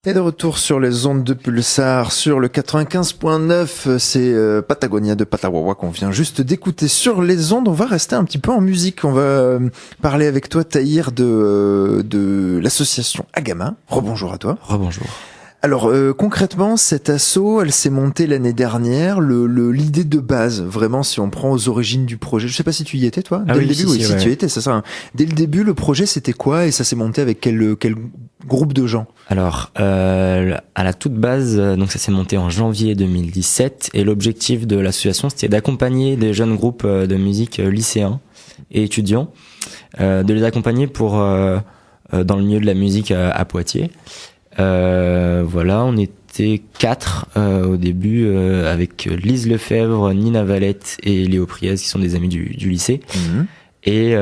Et de retour sur les ondes de Pulsar, sur le 95.9, c'est Patagonia de Patawawa qu'on vient juste d'écouter sur les ondes. On va rester un petit peu en musique, on va parler avec toi Tahir de l'association Agama. Rebonjour à toi. Rebonjour. Alors concrètement, cette asso, elle s'est montée l'année dernière. L'idée de base, vraiment, si on prend aux origines du projet, je sais pas si tu y étais toi. Dès le début, oui, si tu y étais, c'est ça. Hein. Dès le début, le projet c'était quoi et ça s'est monté avec quel groupe de gens? Alors à la toute base, donc ça s'est monté en janvier 2017 et l'objectif de l'association c'était d'accompagner des jeunes groupes de musique lycéens et étudiants, de les accompagner pour dans le milieu de la musique à Poitiers. Voilà, on était 4 au début avec Lise Lefebvre, Nina Valette et Léo Priez qui sont des amis du lycée. Mmh. Et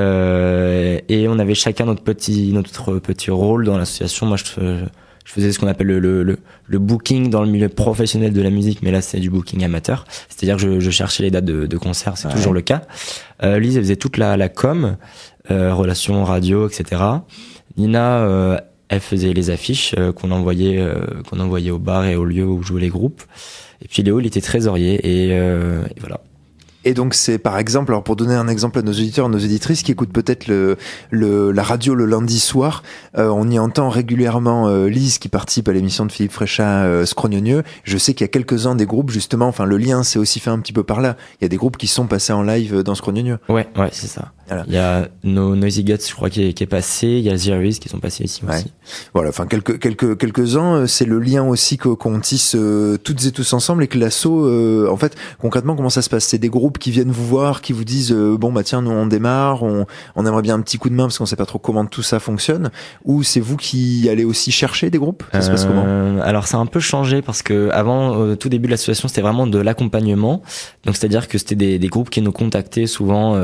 on avait chacun notre petit rôle dans l'association. Moi je faisais ce qu'on appelle le booking dans le milieu professionnel de la musique, mais là c'est du booking amateur. C'est-à-dire que je cherchais les dates de concert, c'est toujours le cas. Lise elle faisait toute la com, relations radio, etc. Nina elle faisait les affiches qu'on envoyait au bar et au lieu où jouaient les groupes. Et puis Léo, il était trésorier et voilà. Et donc c'est par exemple, alors pour donner un exemple à nos auditeurs, nos auditrices qui écoutent peut-être la radio le lundi soir, on y entend régulièrement Lise qui participe à l'émission de Philippe Fréchat, Scrognonieux. Je sais qu'il y a quelques-uns des groupes justement, enfin le lien s'est aussi fait un petit peu par là. Il y a des groupes qui sont passés en live dans Scrognonieux. Ouais, c'est ça. Voilà. Il y a Noisy Guts, je crois, qui est passé. Il y a Zeris qui sont passés ici aussi. Voilà, enfin quelques-uns, c'est le lien aussi qu'on tisse toutes et tous ensemble et que l'asso, en fait, concrètement, comment ça se passe? C'est des groupes qui viennent vous voir, qui vous disent bon bah tiens, nous on démarre, on aimerait bien un petit coup de main parce qu'on sait pas trop comment tout ça fonctionne, ou c'est vous qui allez aussi chercher des groupes? Ça se passe comment? Alors ça a un peu changé parce que avant, tout début de l'association, c'était vraiment de l'accompagnement. Donc c'est-à-dire que c'était des groupes qui nous contactaient souvent.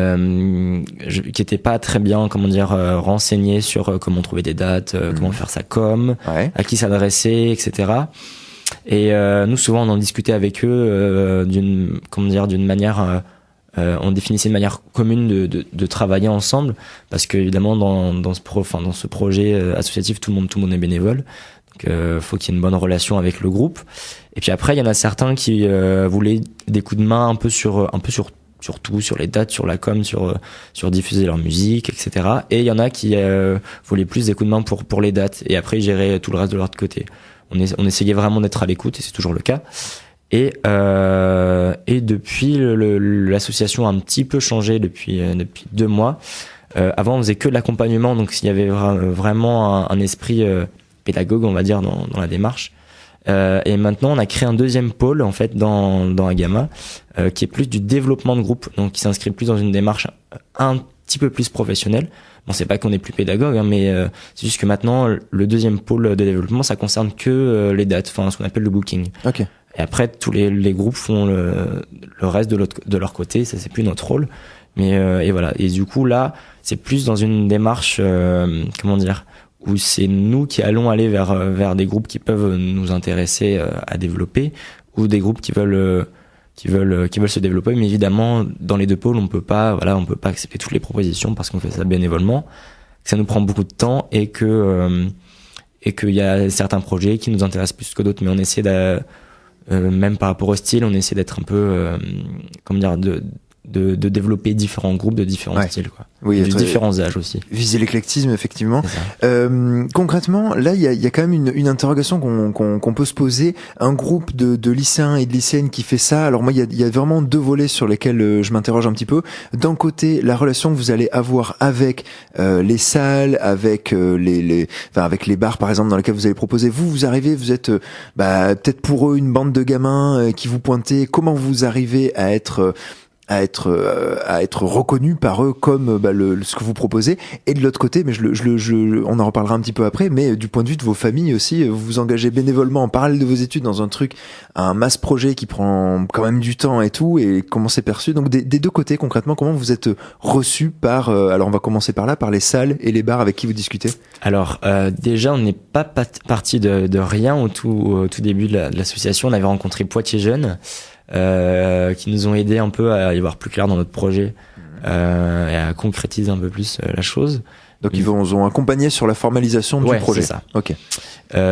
Qui étaient pas très bien, renseignés sur comment trouver des dates, comment faire sa com, à qui s'adresser, etc. Et nous souvent on en discutait avec eux d'une manière, on définissait une manière commune de travailler ensemble, parce que évidemment dans ce projet associatif tout le monde est bénévole. Donc faut qu'il y ait une bonne relation avec le groupe. Et puis après il y en a certains qui voulaient des coups de main un peu sur tout, sur les dates, sur la com, sur diffuser leur musique, etc. Et il y en a qui voulaient plus des coups de main pour les dates, et après ils géraient tout le reste de leur côté. On essayait vraiment d'être à l'écoute, et c'est toujours le cas. Et depuis, l'association a un petit peu changé depuis 2 mois. Avant, on faisait que de l'accompagnement, donc il y avait vraiment un esprit pédagogue, on va dire, dans la démarche. Et maintenant, on a créé un deuxième pôle en fait dans Agama, qui est plus du développement de groupe, donc qui s'inscrit plus dans une démarche un petit peu plus professionnelle. Bon, c'est pas qu'on est plus pédagogue, hein, mais c'est juste que maintenant, le deuxième pôle de développement, ça concerne que les dates, enfin ce qu'on appelle le booking. Okay. Et après, tous les groupes font le reste de leur côté, ça c'est plus notre rôle. Mais et voilà. Et du coup là, c'est plus dans une démarche, où c'est nous qui allons aller vers des groupes qui peuvent nous intéresser à développer, ou des groupes qui veulent se développer. Mais évidemment, dans les deux pôles, on peut pas accepter toutes les propositions parce qu'on fait ça bénévolement, que ça nous prend beaucoup de temps et qu'il y a certains projets qui nous intéressent plus que d'autres. Mais on essaie même par rapport au style, on essaie d'être un peu, de développer différents groupes de différents styles, quoi. Oui, de différents âges aussi. Viser l'éclectisme, effectivement. Concrètement, là, il y a quand même une interrogation qu'on peut se poser. Un groupe de lycéens et de lycéennes qui fait ça. Alors moi, il y a vraiment 2 volets sur lesquels je m'interroge un petit peu. D'un côté, la relation que vous allez avoir avec les salles, avec avec les bars, par exemple, dans lesquels vous allez proposer. Vous arrivez, vous êtes peut-être pour eux une bande de gamins qui vous pointez. Comment vous arrivez à être reconnu par eux comme ce que vous proposez, et de l'autre côté, mais on en reparlera un petit peu après, mais du point de vue de vos familles aussi, vous vous engagez bénévolement en parallèle de vos études dans un mass projet qui prend quand même du temps et tout, et comment c'est perçu. Donc des 2 côtés, concrètement, comment vous êtes reçus par alors on va commencer par les salles et les bars avec qui vous discutez? Alors déjà on n'est pas parti de rien au tout début de l'association. On avait rencontré Poitiers Jeunes, qui nous ont aidé un peu à y voir plus clair dans notre projet, et à concrétiser un peu plus la chose. Donc ils ont accompagné sur la formalisation du projet. C'est ça. Ok.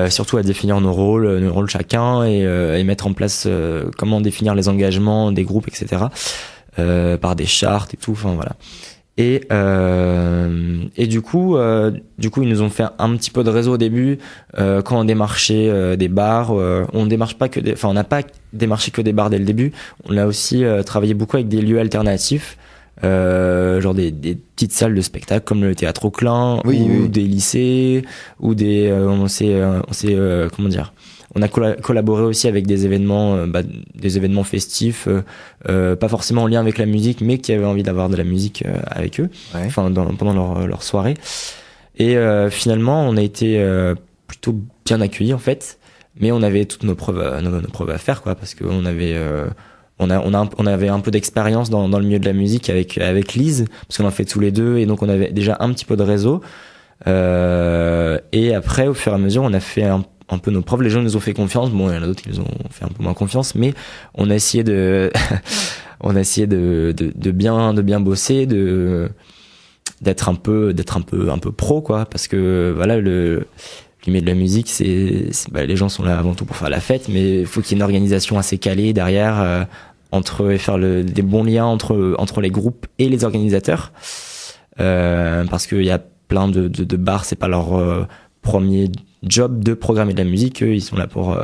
Surtout à définir nos rôles chacun et mettre en place comment définir les engagements des groupes, etc. Par des chartes et tout. Enfin voilà. Et du coup, ils nous ont fait un petit peu de réseau au début quand on démarchait des bars. On démarche pas que on n'a pas démarché que des bars dès le début. On a aussi travaillé beaucoup avec des lieux alternatifs, genre des petites salles de spectacle comme le Théâtre Auclin ou des lycées ou des. On a collaboré aussi avec des événements festifs, pas forcément en lien avec la musique, mais qui avaient envie d'avoir de la musique avec eux, pendant leur soirée. Et finalement, on a été plutôt bien accueillis en fait, mais on avait toutes nos preuves à faire, quoi, parce qu'on avait on avait un peu d'expérience dans le milieu de la musique avec Lise, parce qu'on en fait tous les deux, et donc on avait déjà un petit peu de réseau. Et après, au fur et à mesure, on a fait un peu nos preuves. Les gens nous ont fait confiance. Bon, il y en a d'autres qui nous ont fait un peu moins confiance, mais on a essayé de bien bosser, d'être un peu pro, quoi, parce que voilà, le milieu de la musique, les gens sont là avant tout pour faire la fête, mais il faut qu'il y ait une organisation assez calée derrière, faire des bons liens entre les groupes et les organisateurs, parce qu'il y a plein de bars, c'est pas leur premier job de programmer de la musique. Eux, ils sont là pour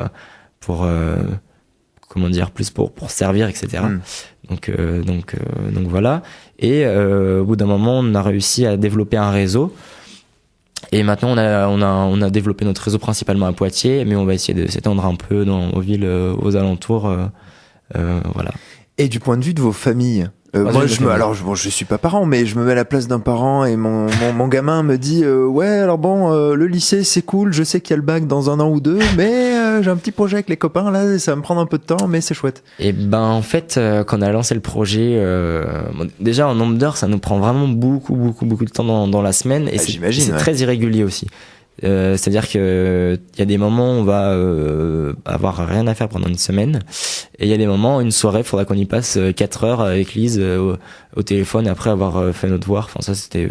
plus pour servir, etc. Donc voilà. Et au bout d'un moment, on a réussi à développer un réseau. Et maintenant, on a développé notre réseau principalement à Poitiers, mais on va essayer de s'étendre un peu aux villes aux alentours. Voilà. Et du point de vue de vos familles, moi, je suis pas parent, mais je me mets à la place d'un parent et mon gamin me dit le lycée c'est cool, je sais qu'il y a le bac dans 1 an ou 2, mais j'ai un petit projet avec les copains là, ça va me prendre un peu de temps, mais c'est chouette. Et en fait, quand on a lancé le projet, déjà en nombre d'heures, ça nous prend vraiment beaucoup de temps dans la semaine, et c'est très irrégulier aussi. C'est-à-dire que il y a des moments où on va avoir rien à faire pendant une semaine, et il y a des moments, une soirée, il faudra qu'on y passe 4 heures avec Lise au téléphone après avoir fait notre devoir. Enfin, ça c'était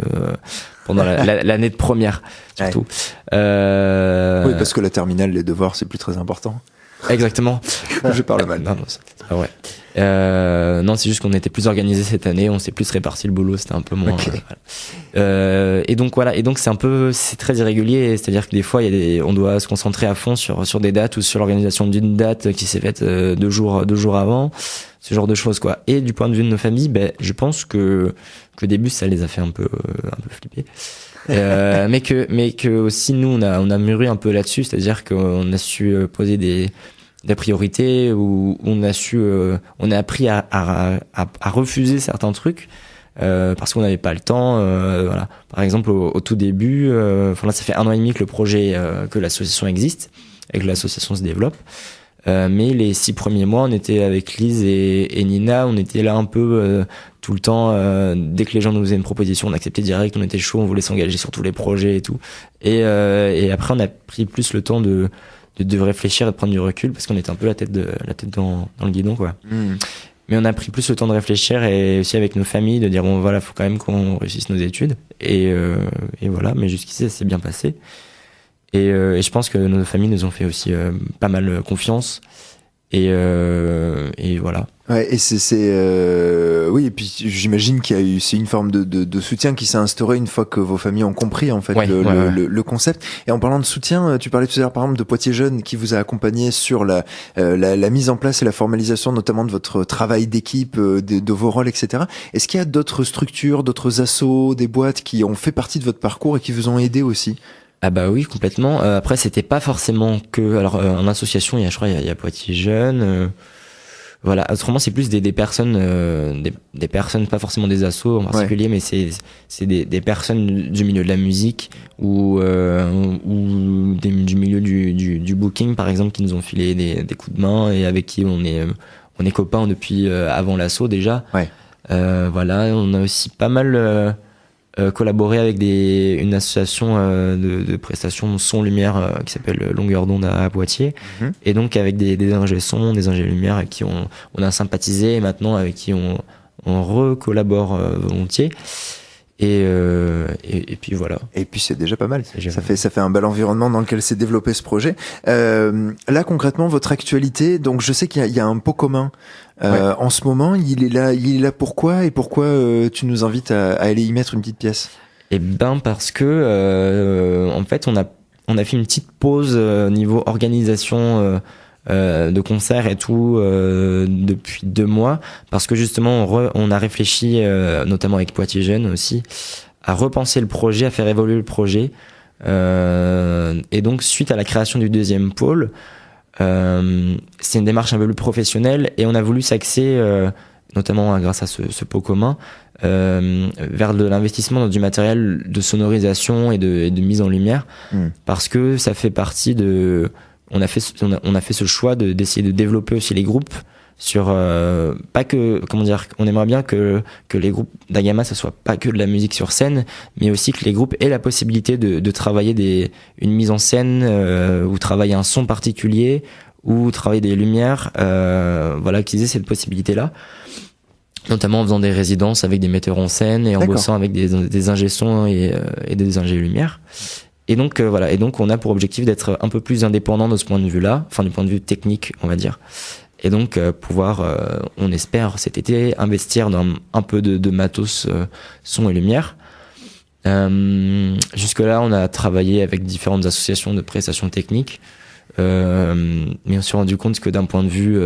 pendant l'année de première surtout. Oui, parce que la terminale, les devoirs, c'est plus très important. Exactement. Je parle mal. Non, c'est pas vrai. Non, c'est juste qu'on était plus organisé cette année, on s'est plus réparti le boulot, c'était un peu moins. Okay. Et donc voilà, c'est très irrégulier, c'est-à-dire que des fois on doit se concentrer à fond sur des dates ou sur l'organisation d'une date qui s'est faite 2 jours avant, ce genre de choses, quoi. Et du point de vue de nos familles, je pense que au début ça les a fait un peu flipper. Mais que aussi nous on a mûri un peu là-dessus, c'est-à-dire qu'on a su poser des priorités, où on a appris à refuser certains trucs parce qu'on n'avait pas le temps. Voilà. Par exemple, au tout début, là ça fait 1 an et demi que le projet, que l'association existe et que l'association se développe. Mais les 6 premiers mois, on était avec Lise et Nina, on était là un peu tout le temps. Dès que les gens nous faisaient une proposition, on acceptait direct, on était chaud, on voulait s'engager sur tous les projets et tout. Et après, on a pris plus le temps de réfléchir et de prendre du recul, parce qu'on était un peu la tête dans le guidon, quoi. Mais on a pris plus le temps de réfléchir, et aussi avec nos familles, de dire faut quand même qu'on réussisse nos études, et voilà. Mais jusqu'ici ça s'est bien passé, et je pense que nos familles nous ont fait aussi pas mal confiance, et voilà. Ouais, et oui, et puis j'imagine c'est une forme de soutien qui s'est instauré une fois que vos familles ont compris en fait le concept. Et en parlant de soutien, tu parlais tout à l'heure par exemple de Poitiers Jeunes qui vous a accompagné sur la mise en place et la formalisation notamment de votre travail d'équipe, de vos rôles, etc. Est-ce qu'il y a d'autres structures, d'autres assos, des boîtes qui ont fait partie de votre parcours et qui vous ont aidé aussi? Ah bah oui, complètement. Après, c'était pas forcément que... Alors, en association, il y a Poitiers Jeunes. Voilà. Autrement, c'est plus des personnes, des personnes, pas forcément des assos en particulier, mais c'est des personnes du milieu de la musique ou du milieu du booking, par exemple, qui nous ont filé des coups de main et avec qui on est copains depuis avant l'asso déjà. Ouais. Voilà. On a aussi pas mal... collaborer avec une association de prestations son-lumière qui s'appelle Longueur d'onde à Poitiers, et donc avec des ingé son, des ingé lumière avec qui on a sympathisé, et maintenant avec qui on recollabore volontiers. Et puis voilà. Et puis c'est déjà pas mal. Ça fait un bel environnement dans lequel s'est développé ce projet. Là concrètement, votre actualité. Donc je sais qu'il y a un pot commun en ce moment. Il est là pourquoi tu nous invites à aller y mettre une petite pièce? Eh ben parce que en fait on a fait une petite pause niveau organisation. De concerts et tout depuis 2 mois parce que justement on a réfléchi notamment avec Poitiers Jeunes aussi à repenser le projet, à faire évoluer le projet et donc suite à la création du 2e pôle c'est une démarche un peu plus professionnelle et on a voulu s'axer notamment grâce à ce pot commun vers de l'investissement dans du matériel de sonorisation et de mise en lumière parce que ça fait partie de on a fait ce choix d'essayer de développer aussi les groupes sur pas que on aimerait bien que les groupes d'Agama ça soit pas que de la musique sur scène mais aussi que les groupes aient la possibilité de travailler une mise en scène ou travailler un son particulier ou travailler des lumières voilà qu'ils aient cette possibilité là notamment en faisant des résidences avec des metteurs en scène et en bossant avec des ingé sons et des ingé lumière. Et donc voilà, et donc on a pour objectif d'être un peu plus indépendant de ce point de vue-là, enfin du point de vue technique, on va dire. Et donc pouvoir, on espère cet été investir dans un peu de matos son et lumière. Jusque-là, on a travaillé avec différentes associations de prestations techniques, mais on s'est rendu compte que d'un point de vue,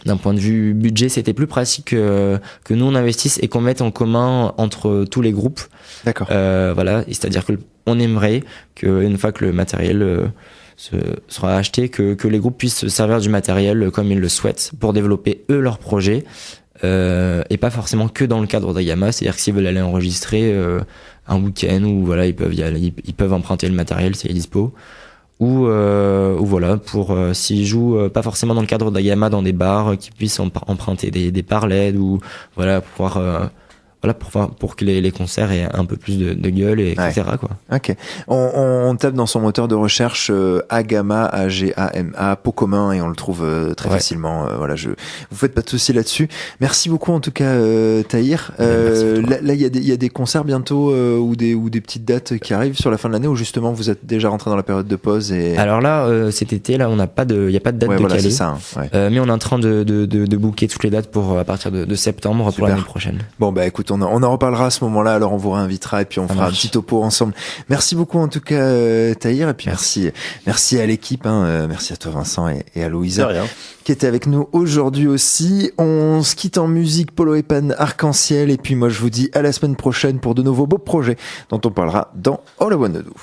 d'un point de vue budget, c'était plus pratique que nous on investisse et qu'on mette en commun entre tous les groupes. D'accord. Voilà, c'est-à-dire que on aimerait que une fois que le matériel sera acheté, que les groupes puissent se servir du matériel comme ils le souhaitent pour développer eux leurs projets et pas forcément que dans le cadre d'Agama. C'est-à-dire que s'ils veulent aller enregistrer un week-end ou voilà, ils peuvent emprunter le matériel s'il est dispo. Ou voilà, pour s'ils jouent pas forcément dans le cadre d'Agama dans des bars, qu'ils puissent emprunter des parlets ou voilà pour que les concerts aient un peu plus de gueule et etc. quoi. Ok. On tape dans son moteur de recherche Agama Agama pot commun et on le trouve très facilement. Voilà, vous faites pas de soucis là-dessus. Merci beaucoup en tout cas Tahir. Là il y a des concerts bientôt ou des petites dates qui arrivent sur la fin de l'année où justement vous êtes déjà rentré dans la période de pause et. Alors là cet été là il y a pas de date de calée. Ça, mais on est en train de booker toutes les dates pour à partir de septembre. Super. Pour l'année prochaine. Bon bah écoute, on en reparlera à ce moment-là, alors on vous réinvitera et puis on fera un petit topo ensemble. Merci beaucoup en tout cas Tahir et puis merci à l'équipe, merci à toi Vincent et à Louisa qui était avec nous aujourd'hui aussi. On se quitte en musique, Polo et Pan, Arc-en-Ciel et puis moi je vous dis à la semaine prochaine pour de nouveaux beaux projets dont on parlera dans All I Wanna Do.